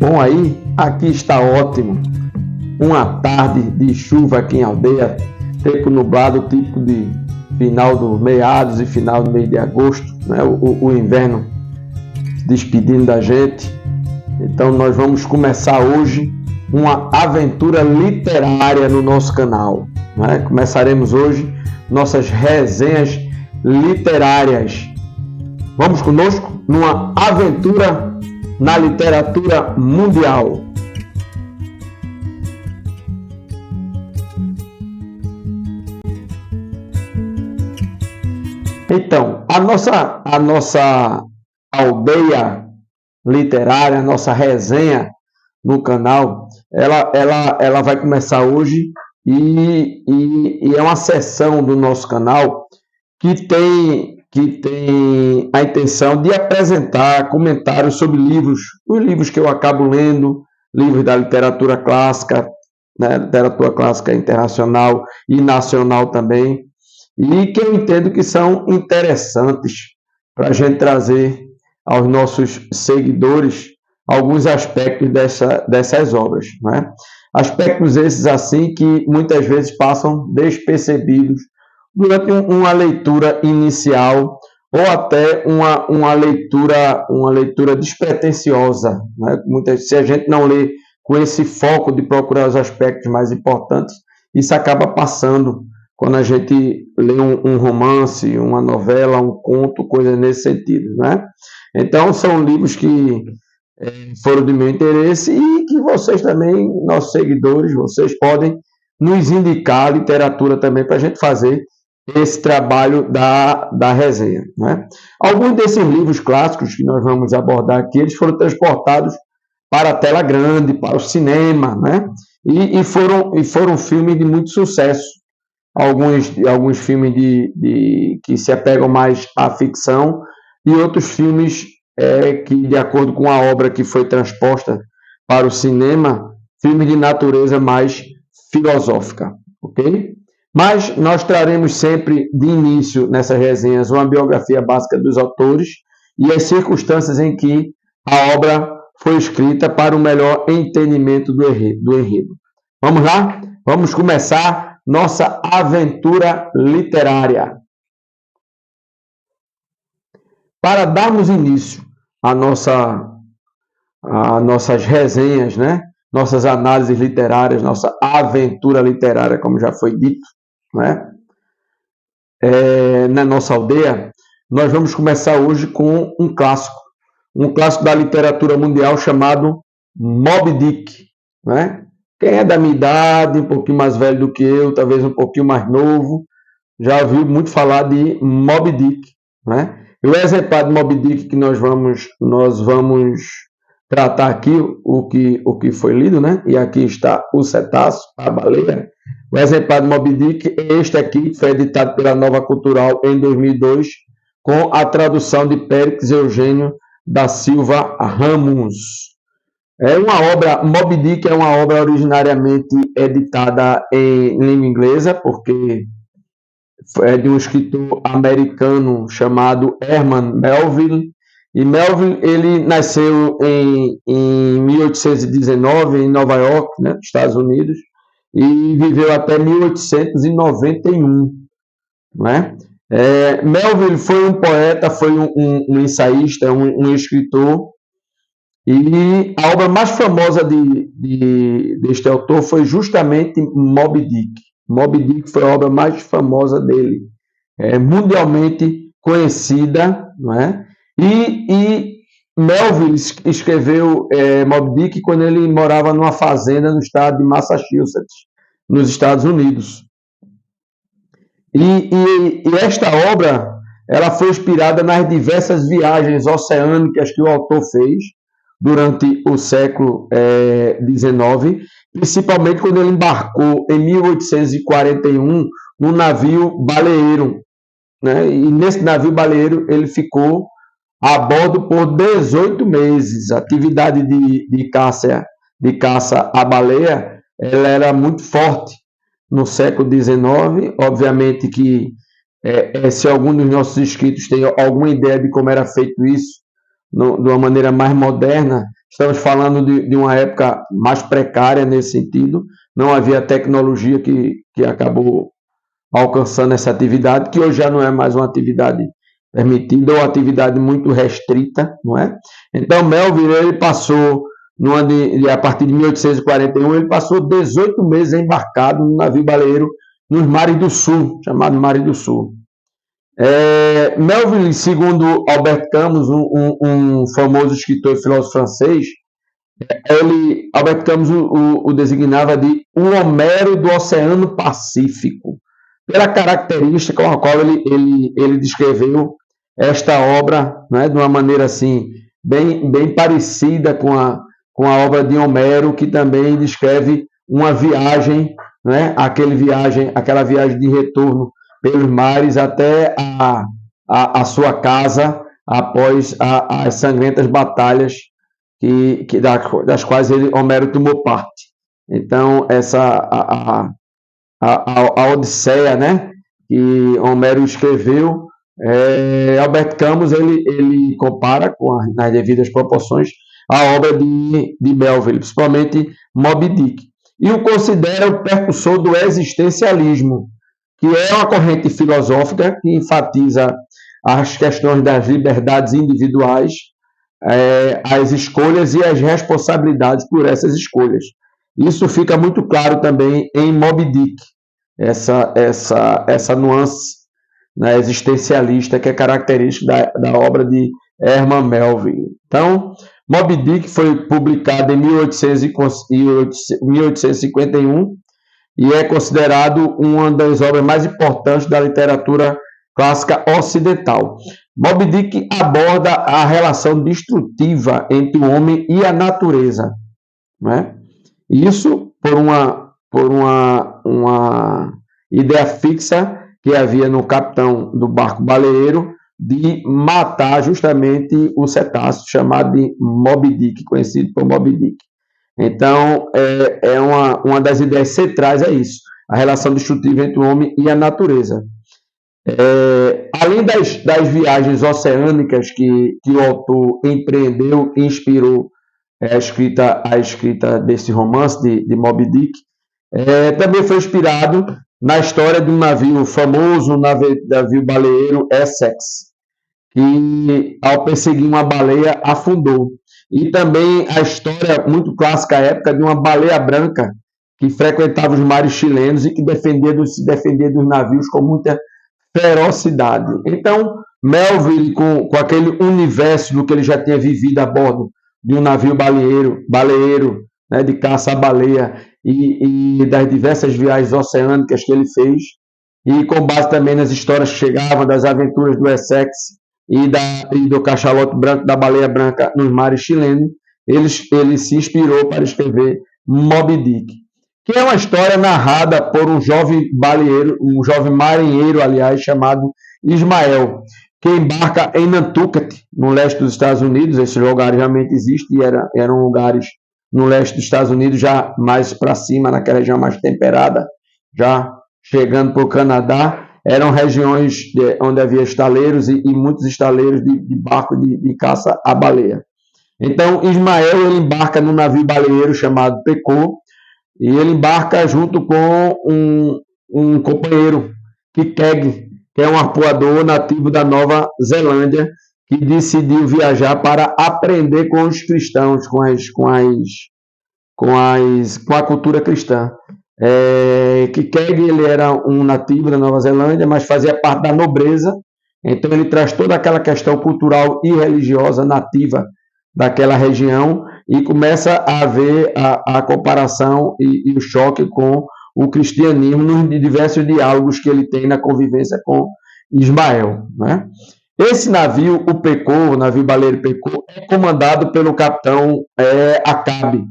Bom, aí, aqui está ótimo. Uma tarde de chuva aqui em Aldeia, tempo nublado, típico de final do meados e final do mês de agosto, né? O inverno despedindo da gente. Então nós vamos começar hoje uma aventura literária no nosso canal, né? Começaremos hoje nossas resenhas literárias. Vamos conosco numa aventura na literatura mundial. Então, a nossa aldeia literária, a nossa resenha no canal, ela vai começar hoje e é uma seção do nosso canal que tem a intenção de apresentar comentários sobre livros, os livros que eu acabo lendo, livros da literatura clássica, né, literatura clássica internacional e nacional também, e que eu entendo que são interessantes para a gente trazer aos nossos seguidores alguns aspectos dessas obras, né? Aspectos esses assim que muitas vezes passam despercebidos durante uma leitura inicial ou até uma leitura despretensiosa, né? Se a gente não lê com esse foco de procurar os aspectos mais importantes, isso acaba passando quando a gente lê um romance, uma novela, um conto, coisa nesse sentido, né? Então, são livros que foram de meu interesse e que vocês também, nossos seguidores, vocês podem nos indicar a literatura também para a gente fazer esse trabalho da resenha, né? Alguns desses livros clássicos que nós vamos abordar aqui, eles foram transportados para a tela grande, para o cinema, né? E foram filmes de muito sucesso. Alguns filmes que se apegam mais à ficção e outros filmes que, de acordo com a obra que foi transposta para o cinema, filmes de natureza mais filosófica, ok? Mas nós traremos sempre, de início, nessas resenhas, uma biografia básica dos autores e as circunstâncias em que a obra foi escrita para o melhor entendimento do enredo. Vamos lá? Vamos começar nossa aventura literária. Para darmos início às nossas resenhas, né? Nossas análises literárias, nossa aventura literária, como já foi dito, né? Na nossa aldeia, nós vamos começar hoje com um clássico da literatura mundial chamado Moby Dick, né? Quem é da minha idade, um pouquinho mais velho do que eu, talvez um pouquinho mais novo, já ouviu muito falar de Moby Dick, né? E o exemplar de Moby Dick que nós vamos tratar aqui, o que foi lido, né? E aqui está o cetáceo, a baleia. O exemplar de Moby Dick é este aqui, foi editado pela Nova Cultural em 2002, com a tradução de Périx Eugênio da Silva Ramos. Moby Dick é uma obra originariamente editada em língua inglesa, porque é de um escritor americano chamado Herman Melville. E Melville, ele nasceu em 1819 em Nova York, né, Estados Unidos, e viveu até 1891, né? Melville foi um poeta, foi um ensaísta, um escritor. E a obra mais famosa deste autor foi justamente Moby Dick. Moby Dick foi a obra mais famosa dele, mundialmente conhecida, não é? E Melville escreveu Moby Dick quando ele morava numa fazenda no estado de Massachusetts, nos Estados Unidos. E esta obra ela foi inspirada nas diversas viagens oceânicas que o autor fez durante o século XIX, principalmente quando ele embarcou em 1841 no navio baleeiro, né? E nesse navio baleeiro ele ficou a bordo por 18 meses. A atividade de caça à baleia ela era muito forte no século XIX. Obviamente que se algum dos nossos inscritos tem alguma ideia de como era feito isso, de uma maneira mais moderna, Estamos falando de uma época mais precária nesse sentido, não havia tecnologia que acabou alcançando essa atividade, que hoje já não é mais uma atividade permitida ou atividade muito restrita, não é? Então, Melville, ele passou, a partir de 1841, ele passou 18 meses embarcado no navio baleeiro nos mares do sul, chamado Mares do Sul. Melville, segundo Albert Camus, um famoso escritor e filósofo francês, Albert Camus o designava de o Homero do Oceano Pacífico, pela característica com a qual ele descreveu esta obra, né, de uma maneira assim, bem parecida com a obra de Homero, que também descreve uma viagem, né, aquela viagem de retorno pelos mares até a sua casa após as sangrentas batalhas das quais Homero tomou parte. Então, a Odisseia, né, que Homero escreveu, Albert Camus ele compara, nas devidas proporções, a obra de Melville, principalmente Moby Dick, e o considera o precursor do existencialismo, que é uma corrente filosófica que enfatiza as questões das liberdades individuais, as escolhas e as responsabilidades por essas escolhas. Isso fica muito claro também em Moby Dick, essa nuance, né, existencialista que é característica da obra de Herman Melville. Então, Moby Dick foi publicado em 1851 e é considerado uma das obras mais importantes da literatura clássica ocidental. Moby Dick aborda a relação destrutiva entre o homem e a natureza, né? Isso por uma ideia fixa que havia no capitão do barco baleeiro de matar justamente o cetáceo chamado de Moby Dick, conhecido por Moby Dick. Então, uma das ideias centrais é isso, a relação destrutiva entre o homem e a natureza. Além das viagens oceânicas que o autor empreendeu e inspirou a escrita desse romance de Moby Dick, também foi inspirado na história de um navio famoso, um navio baleeiro Essex, que ao perseguir uma baleia afundou. E também a história muito clássica à época de uma baleia branca que frequentava os mares chilenos e que se defendia dos navios com muita ferocidade. Então, Melville, com aquele universo do que ele já tinha vivido a bordo de um navio baleeiro, né, de caça à baleia e das diversas viagens oceânicas que ele fez, e com base também nas histórias que chegavam das aventuras do Essex e do cachalote branco, da baleia branca nos mares chilenos, ele se inspirou para escrever Moby Dick, que é uma história narrada por um jovem marinheiro, aliás, chamado Ismael, que embarca em Nantucket, no leste dos Estados Unidos. Esses lugares realmente existem e eram lugares no leste dos Estados Unidos, já mais para cima, naquela região mais temperada, já chegando para o Canadá. Eram regiões onde havia estaleiros e muitos estaleiros de barco de caça à baleia. Então, Ismael ele embarca num navio baleeiro chamado Pecô, e ele embarca junto com um companheiro, Keg, que é um arpoador nativo da Nova Zelândia, que decidiu viajar para aprender com os cristãos, com a cultura cristã. Keg ele era um nativo da Nova Zelândia, mas fazia parte da nobreza, então ele traz toda aquela questão cultural e religiosa nativa daquela região e começa a haver a comparação e o choque com o cristianismo nos diversos diálogos que ele tem na convivência com Ismael, né? Esse navio, o navio baleeiro Pecô, é comandado pelo capitão Acabe,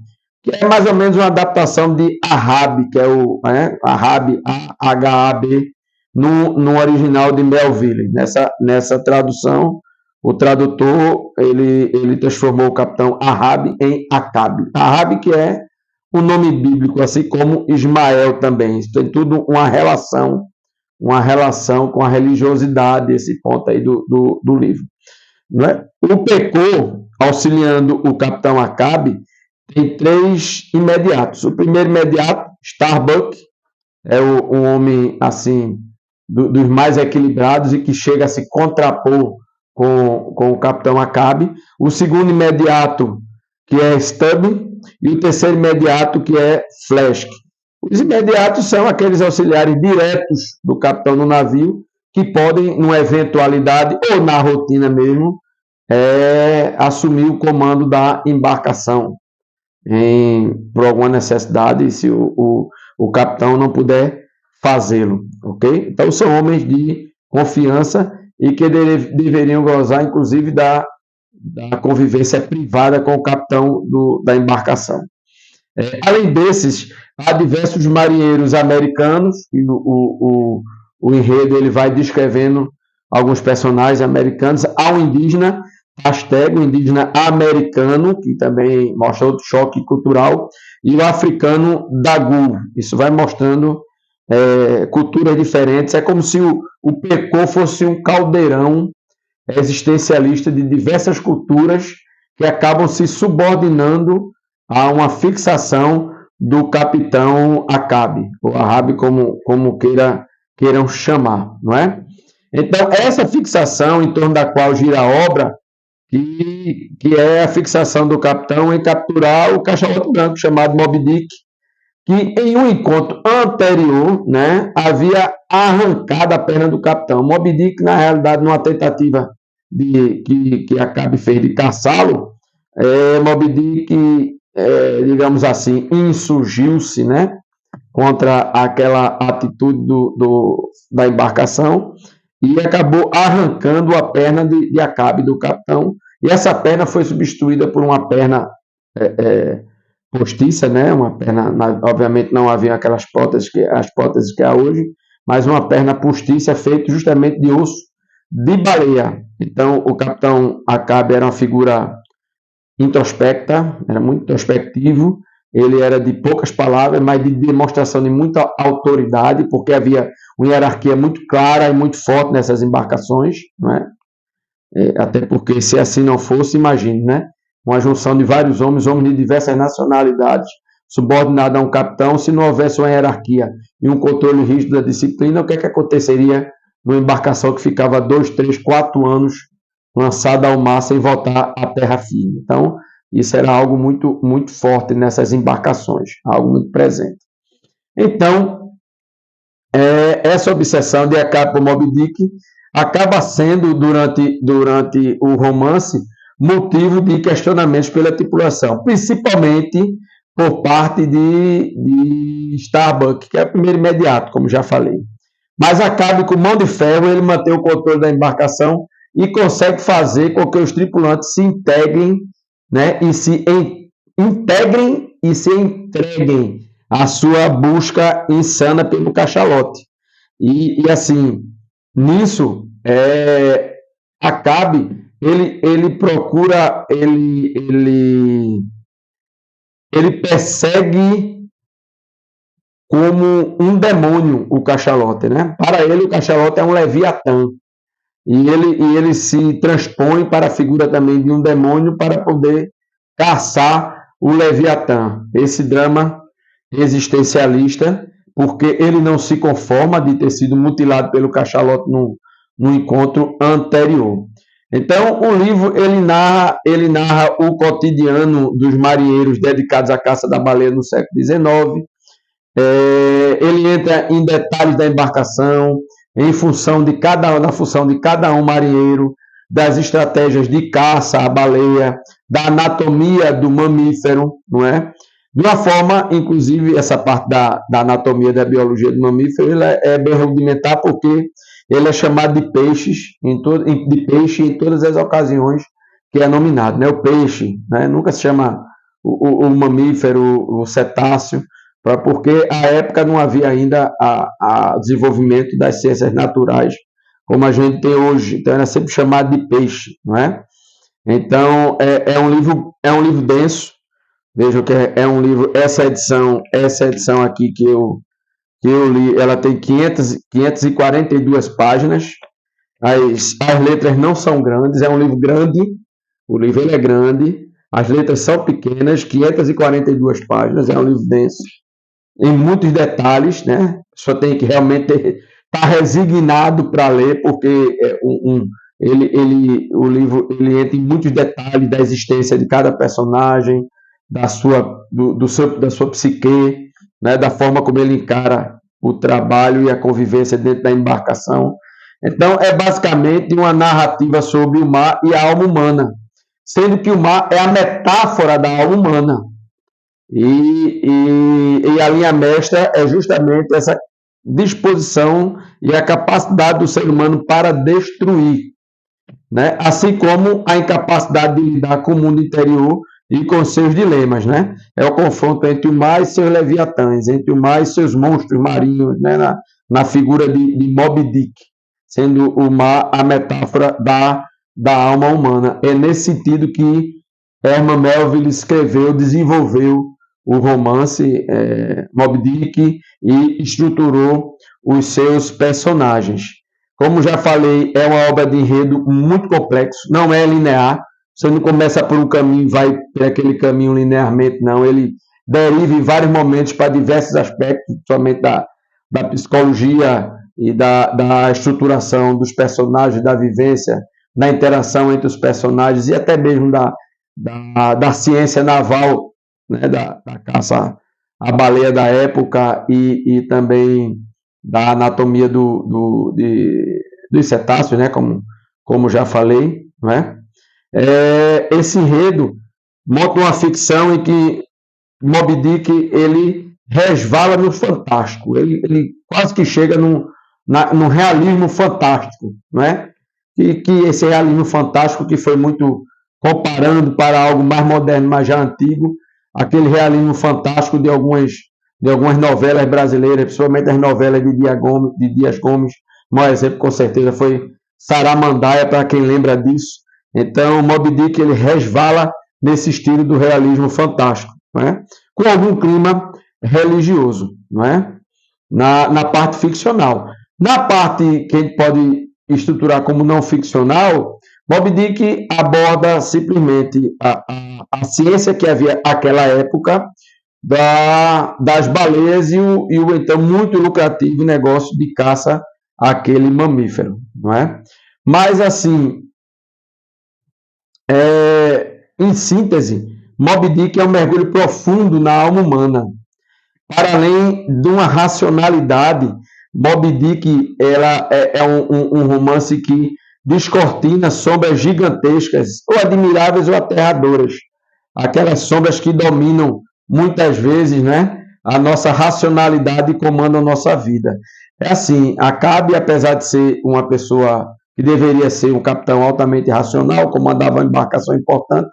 que é mais ou menos uma adaptação de Ahab, que é o Ahab, A-H-A-B, no original de Melville. Nessa tradução, o tradutor ele transformou o capitão Ahab em Acabe. Ahab, que é o nome bíblico, assim como Ismael também. Isso tem tudo uma relação com a religiosidade, esse ponto aí do livro. Não é? O Pecô, auxiliando o capitão Acabe, tem 3 imediatos. O primeiro imediato, Starbuck, é um homem assim dos mais equilibrados e que chega a se contrapor com o capitão Acabe. O segundo imediato, que é Stubb, e o terceiro imediato, que é Flask. Os imediatos são aqueles auxiliares diretos do capitão no navio que podem, numa eventualidade ou na rotina mesmo, assumir o comando da embarcação por alguma necessidade, se o capitão não puder fazê-lo, ok? Então são homens de confiança e que deveriam gozar, inclusive, da convivência privada com o capitão da embarcação. Além desses, há diversos marinheiros americanos, e o enredo ele vai descrevendo alguns personagens americanos. Há um indígena, Pastego, um indígena americano, que também mostra outro choque cultural, e o africano Dagu. Isso vai mostrando culturas diferentes. É como se o Pecô fosse um caldeirão existencialista de diversas culturas que acabam se subordinando a uma fixação do capitão Acabe, ou Ahabe, como queiram chamar, não é? Então, essa fixação em torno da qual gira a obra, que é a fixação do capitão em capturar o cachalote branco, chamado Moby Dick, que em um encontro anterior, né, havia arrancado a perna do capitão. Moby Dick, na realidade, numa tentativa que Acabe fez de caçá-lo, Moby Dick, digamos assim, insurgiu-se, né, contra aquela atitude da embarcação e acabou arrancando a perna de Acabe, do capitão, e essa perna foi substituída por uma perna postiça, né, uma perna, obviamente não havia aquelas as próteses que há hoje, mas uma perna postiça feita justamente de osso de baleia. Então o capitão Acabe era uma figura introspecta, era muito introspectivo, ele era de poucas palavras, mas de demonstração de muita autoridade, porque havia uma hierarquia muito clara e muito forte nessas embarcações, não é? Até porque se assim não fosse, imagine, né? Uma junção de vários homens de diversas nacionalidades, subordinado a um capitão, se não houvesse uma hierarquia e um controle rígido da disciplina, o que é que aconteceria numa embarcação que ficava 2, 3, 4 anos lançada ao mar sem voltar à terra firme? Então, isso era algo muito, muito forte nessas embarcações, algo muito presente. Então, essa obsessão de Acabe por Moby Dick acaba sendo, durante o romance, motivo de questionamentos pela tripulação, principalmente por parte de Starbuck, que é o primeiro imediato, como já falei. Mas Acabe, com mão de ferro, ele mantém o controle da embarcação e consegue fazer com que os tripulantes se integrem, né, e se entreguem à sua busca insana pelo cachalote. E assim, nisso, Acabe, ele procura, ele persegue como um demônio o cachalote, né? Para ele, o cachalote é um leviatã. E ele se transpõe para a figura também de um demônio para poder caçar o leviatã. Esse drama existencialista, porque ele não se conforma de ter sido mutilado pelo cachalote no encontro anterior. Então, o livro ele narra o cotidiano dos marinheiros dedicados à caça da baleia no século XIX. Ele entra em detalhes da embarcação, da função de cada um marinheiro, das estratégias de caça à baleia, da anatomia do mamífero, não é? De uma forma, inclusive, essa parte da anatomia da biologia do mamífero é bem rudimentar, porque ele é chamado de peixe em todas as ocasiões que é nominado, né? O peixe, né? Nunca se chama o mamífero, o cetáceo, porque à época não havia ainda o desenvolvimento das ciências naturais como a gente tem hoje. Então era sempre chamado de peixe, não é? Então é um livro denso. Vejam que é um livro. Essa edição aqui que eu li, ela tem 542 páginas. As letras não são grandes, é um livro grande, O livro ele é grande, as letras são pequenas, 542 páginas, é um livro denso, em muitos detalhes, né? Só tem que realmente estar resignado para ler, porque o livro ele entra em muitos detalhes da existência de cada personagem, da sua psique, né? Da forma como ele encara o trabalho e a convivência dentro da embarcação. Então, é basicamente uma narrativa sobre o mar e a alma humana, sendo que o mar é a metáfora da alma humana. E a linha mestra é justamente essa disposição e a capacidade do ser humano para destruir, né? Assim como a incapacidade de lidar com o mundo interior e com seus dilemas, né? É o confronto entre o mar e seus leviatãs, entre o mar e seus monstros marinhos, né? Na figura de Moby Dick, sendo o mar a metáfora da alma humana. É nesse sentido que Herman Melville desenvolveu o romance Moby Dick e estruturou os seus personagens. Como já falei, é uma obra de enredo muito complexo, não é linear. Você não começa por um caminho e vai por aquele caminho linearmente, não. Ele deriva em vários momentos para diversos aspectos, somente da psicologia e da estruturação dos personagens, da vivência, da interação entre os personagens e até mesmo da ciência naval, né, da caça à baleia da época e também da anatomia dos cetáceos, né, como já falei, né? Esse enredo monta uma ficção em que Moby Dick ele resvala no fantástico, ele quase que chega no realismo fantástico, né? Que esse realismo fantástico que foi muito comparando para algo mais moderno, mas já antigo, aquele realismo fantástico de algumas novelas brasileiras, principalmente as novelas de Dias Gomes. Um exemplo, com certeza, foi Saramandaia, para quem lembra disso. Então, Moby Dick ele resvala nesse estilo do realismo fantástico, né? Com algum clima religioso, não é? Na parte ficcional. Na parte que a gente pode estruturar como não ficcional, Moby Dick aborda simplesmente a ciência que havia naquela época das baleias e o então muito lucrativo negócio de caça àquele mamífero, não é? Mas assim, em síntese, Moby Dick é um mergulho profundo na alma humana. Para além de uma racionalidade, Moby Dick ela é um romance que descortina sombras gigantescas, ou admiráveis ou aterradoras. Aquelas sombras que dominam muitas vezes, né, a nossa racionalidade e comandam a nossa vida. É assim, Acabe, apesar de ser uma pessoa que deveria ser um capitão altamente racional, comandava uma embarcação importante,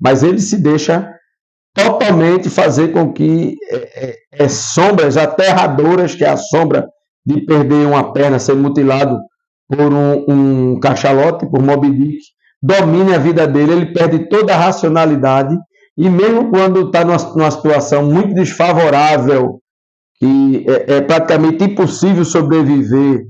mas ele se deixa totalmente fazer com que sombras aterradoras, que é a sombra de perder uma perna, ser mutilado por um cachalote, por Moby Dick, domine a vida dele, ele perde toda a racionalidade, e mesmo quando está numa situação muito desfavorável, que é praticamente impossível sobreviver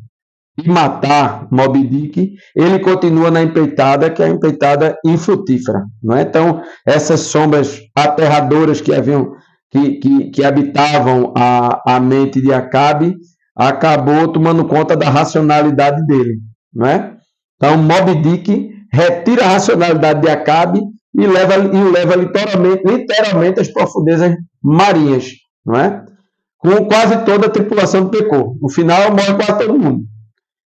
e matar Moby Dick, ele continua na empreitada, que é a empreitada infrutífera, não é? Então, essas sombras aterradoras que haviam que habitavam a mente de Acabe acabou tomando conta da racionalidade dele, não é? Então, Moby Dick retira a racionalidade de Acabe e o leva literalmente às profundezas marinhas, não é? Com quase toda a tripulação do Pecô. No final, morre quase todo mundo.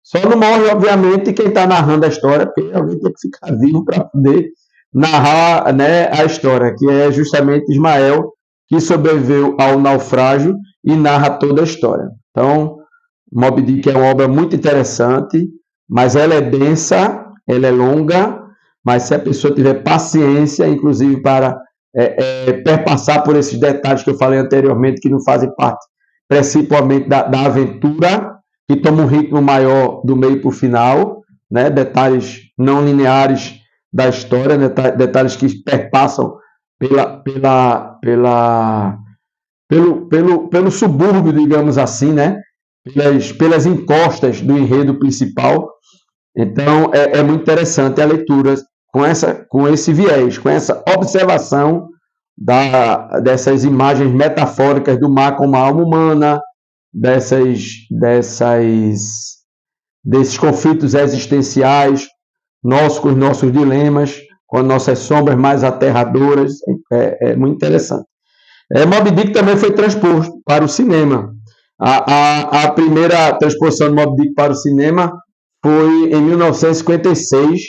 Só não morre, obviamente, quem está narrando a história, porque alguém tem que ficar vivo para poder narrar, né, a história, que é justamente Ismael, que sobreviveu ao naufrágio e narra toda a história. Então, Moby Dick é uma obra muito interessante, mas ela é densa, ela é longa, mas se a pessoa tiver paciência, inclusive para perpassar por esses detalhes que eu falei anteriormente, que não fazem parte principalmente da aventura, que toma um ritmo maior do meio para o final, né? Detalhes não lineares da história, detalhes que perpassam pelo subúrbio, digamos assim, né? Pelas encostas do enredo principal. Então, é muito interessante a leitura com esse viés, com essa observação dessas imagens metafóricas do mar como a alma humana, desses conflitos existenciais, com os nossos dilemas, com as nossas sombras mais aterradoras. É muito interessante. Moby Dick também foi transposto para o cinema. A primeira transposição de Moby Dick para o cinema foi em 1956,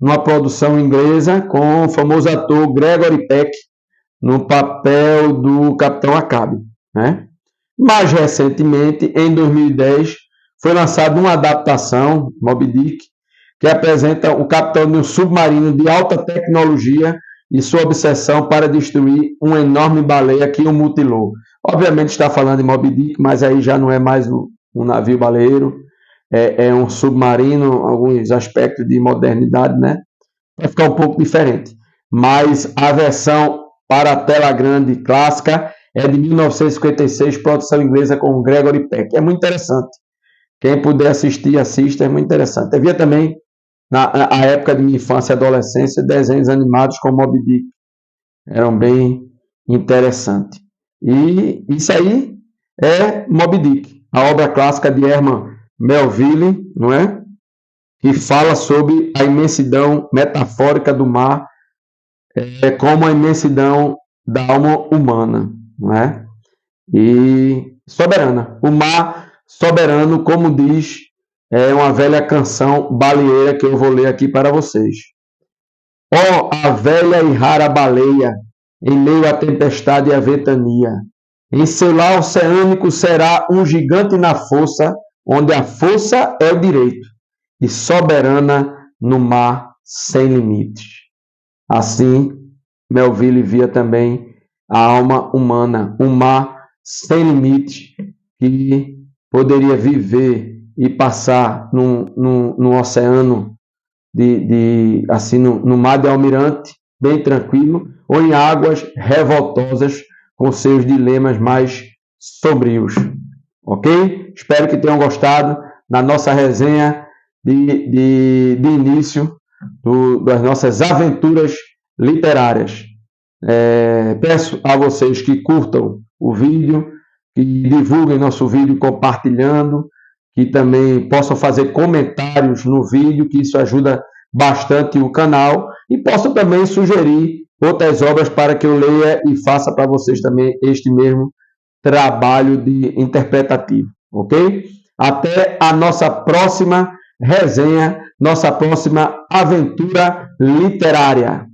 numa produção inglesa, com o famoso ator Gregory Peck, no papel do Capitão Acabe, né? Mais recentemente, em 2010, foi lançada uma adaptação, Moby Dick, que apresenta o capitão de um submarino de alta tecnologia e sua obsessão para destruir uma enorme baleia que o mutilou. Obviamente está falando de Moby Dick, mas aí já não é mais um navio baleeiro, é um submarino, alguns aspectos de modernidade, né? Vai ficar um pouco diferente. Mas a versão para a tela grande clássica é de 1956, produção inglesa com Gregory Peck. É muito interessante. Quem puder assistir, assista, é muito interessante. Havia também, na época de minha infância e adolescência, desenhos animados com Moby Dick. Eram bem interessantes. E isso aí é Moby Dick, a obra clássica de Herman Melville, não é? Que fala sobre a imensidão metafórica do mar, como a imensidão da alma humana, não é? E soberana. O mar soberano, como diz, é uma velha canção baleeira que eu vou ler aqui para vocês. Ó, a velha e rara baleia, em meio à tempestade e à ventania, em seu lar oceânico será um gigante na força, onde a força é o direito, e soberana no mar sem limites. Assim, Melville via também a alma humana, um mar sem limites, que poderia viver e passar num oceano, assim, no mar de Almirante, bem tranquilo, ou em águas revoltosas, com seus dilemas mais sombrios. Ok? Espero que tenham gostado da nossa resenha de início das nossas aventuras literárias. Peço a vocês que curtam o vídeo, que divulguem nosso vídeo compartilhando, que também possam fazer comentários no vídeo, que isso ajuda bastante o canal, e possam também sugerir outras obras para que eu leia e faça para vocês também este mesmo trabalho de interpretativo, ok? Até a nossa próxima resenha, nossa próxima aventura literária.